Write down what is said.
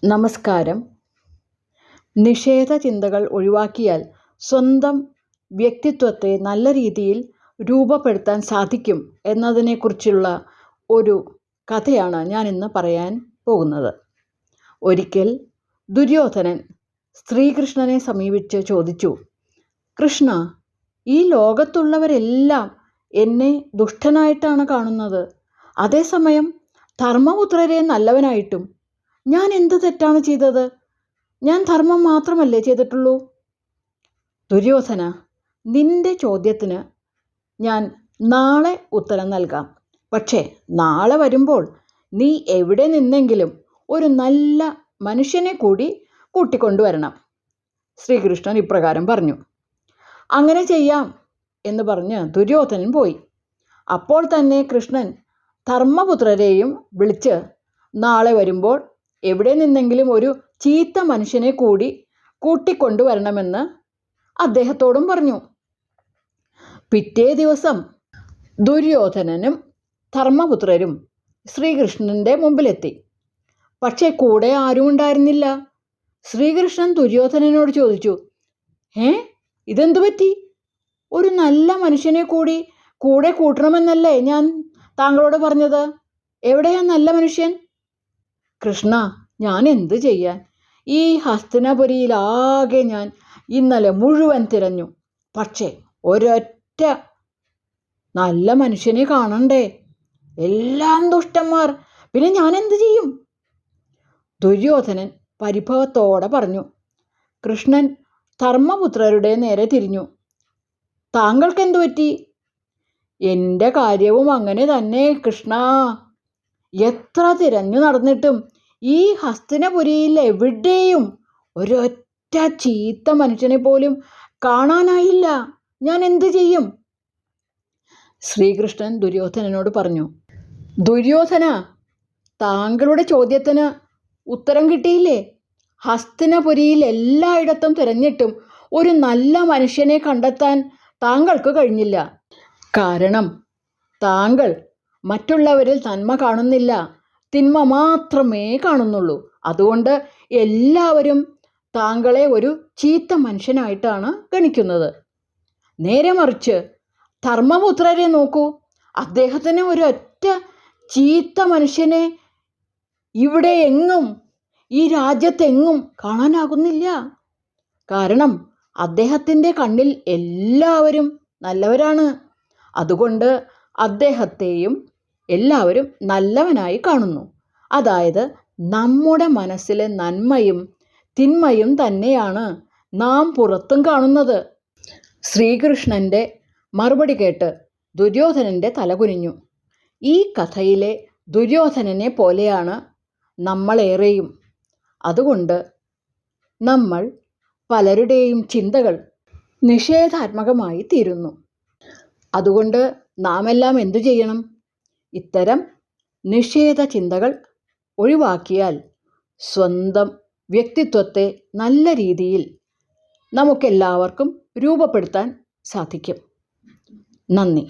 നമസ്കാരം. നിഷേധ ചിന്തകൾ ഒഴിവാക്കിയാൽ സ്വന്തം വ്യക്തിത്വത്തെ നല്ല രീതിയിൽ രൂപപ്പെടുത്താൻ സാധിക്കും എന്നതിനെക്കുറിച്ചുള്ള ഒരു കഥയാണ് ഞാനിന്ന് പറയാൻ പോകുന്നത്. ഒരിക്കൽ ദുര്യോധനൻ ശ്രീകൃഷ്ണനെ സമീപിച്ച് ചോദിച്ചു, കൃഷ്ണ, ഈ ലോകത്തുള്ളവരെല്ലാം എന്നെ ദുഷ്ടനായിട്ടാണ് കാണുന്നത്. അതേസമയം ധർമ്മപുത്രരെ നല്ലവനായിട്ടും ഞാൻ എന്ത് തെറ്റാണ് ചെയ്തത്? ഞാൻ ധർമ്മം മാത്രമല്ലേ ചെയ്തിട്ടുള്ളൂ? ദുര്യോധന, നിന്റെ ചോദ്യത്തിന് ഞാൻ നാളെ ഉത്തരം നൽകാം. പക്ഷേ നാളെ വരുമ്പോൾ നീ എവിടെ നിന്നെങ്കിലും ഒരു നല്ല മനുഷ്യനെ കൂടി കൂട്ടിക്കൊണ്ടുവരണം. ശ്രീകൃഷ്ണൻ ഇപ്രകാരം പറഞ്ഞു. അങ്ങനെ ചെയ്യാം എന്ന് പറഞ്ഞ് ദുര്യോധനൻ പോയി. അപ്പോൾ തന്നെ കൃഷ്ണൻ ധർമ്മപുത്രരെയും വിളിച്ച് നാളെ വരുമ്പോൾ എവിടെ നിന്നെങ്കിലും ഒരു ചീത്ത മനുഷ്യനെ കൂടി കൂട്ടിക്കൊണ്ടുവരണമെന്ന് അദ്ദേഹത്തോടും പറഞ്ഞു. പിറ്റേ ദിവസം ദുര്യോധനനും ധർമ്മപുത്രരും ശ്രീകൃഷ്ണൻ്റെ മുമ്പിലെത്തി. പക്ഷേ കൂടെ ആരും ഉണ്ടായിരുന്നില്ല. ശ്രീകൃഷ്ണൻ ദുര്യോധനനോട് ചോദിച്ചു, ഇതെന്തു പറ്റി? ഒരു നല്ല മനുഷ്യനെ കൂടി കൂടെ കൂട്ടണമെന്നല്ലേ ഞാൻ താങ്കളോട് പറഞ്ഞത്? എവിടെയാ നല്ല മനുഷ്യൻ? കൃഷ്ണ, ഞാൻ എന്തു ചെയ്യാൻ? ഈ ഹസ്തിനപുരിയിലാകെ ഞാൻ ഇന്നലെ മുഴുവൻ തിരഞ്ഞു. പക്ഷേ ഒരൊറ്റ നല്ല മനുഷ്യനെ കാണണ്ടേ? എല്ലാം ദുഷ്ടന്മാർ. പിന്നെ ഞാൻ എന്തു ചെയ്യും? ദുര്യോധനൻ പരിഭവത്തോടെ പറഞ്ഞു. കൃഷ്ണൻ ധർമ്മപുത്രരുടെ നേരെ തിരിഞ്ഞു. താങ്കൾക്ക് എന്തു പറ്റി? എൻ്റെ കാര്യവും അങ്ങനെ തന്നെ കൃഷ്ണ. എത്ര തിരഞ്ഞു നടന്നിട്ടും ഈ ഹസ്തിനപുരിയിൽ എവിടെയും ഒരൊറ്റ ചീത്ത മനുഷ്യനെ പോലും കാണാനായില്ല. ഞാൻ എന്തു ചെയ്യും? ശ്രീകൃഷ്ണൻ ദുര്യോധനനോട് പറഞ്ഞു. ദുര്യോധന, താങ്കളുടെ ചോദ്യത്തിന് ഉത്തരം കിട്ടിയില്ലേ? ഹസ്തിനപുരിയിൽ എല്ലായിടത്തും തിരഞ്ഞിട്ടും ഒരു നല്ല മനുഷ്യനെ കണ്ടെത്താൻ താങ്കൾക്ക് കഴിഞ്ഞില്ല. കാരണം താങ്കൾ മറ്റുള്ളവരിൽ നന്മ കാണുന്നില്ല, തിന്മ മാത്രമേ കാണുന്നുള്ളൂ. അതുകൊണ്ട് എല്ലാവരും താങ്കളെ ഒരു ചീത്ത മനുഷ്യനായിട്ടാണ് ഗണിക്കുന്നത്. നേരെ മറിച്ച് ധർമ്മപുത്രരെ നോക്കൂ. അദ്ദേഹത്തിന് ഒരൊറ്റ ചീത്ത മനുഷ്യനെ ഇവിടെ എങ്ങും, ഈ രാജ്യത്തെങ്ങും കാണാനാകുന്നില്ല. കാരണം അദ്ദേഹത്തിൻ്റെ കണ്ണിൽ എല്ലാവരും നല്ലവരാണ്. അതുകൊണ്ട് അദ്ദേഹത്തെയും എല്ലാവരും നല്ലവനായി കാണുന്നു. അതായത് നമ്മുടെ മനസ്സിലെ നന്മയും തിന്മയും തന്നെയാണ് നാം പുറത്തും കാണുന്നത്. ശ്രീകൃഷ്ണൻ്റെ മറുപടി കേട്ട് ദുര്യോധനൻ്റെ തലകുനിഞ്ഞു. ഈ കഥയിലെ ദുര്യോധനനെ പോലെയാണ് നമ്മളേറെയും. അതുകൊണ്ട് നമ്മൾ പലരുടെയും ചിന്തകൾ നിഷേധാത്മകമായി തീരുന്നു. അതുകൊണ്ട് നാം എല്ലാം എന്തു ചെയ്യണം? ഇത്തരം നിഷേധ ചിന്തകൾ ഒഴിവാക്കിയാൽ സ്വന്തം വ്യക്തിത്വത്തെ നല്ല രീതിയിൽ നമുക്കെല്ലാവർക്കും രൂപപ്പെടുത്താൻ സാധിക്കും. നന്ദി.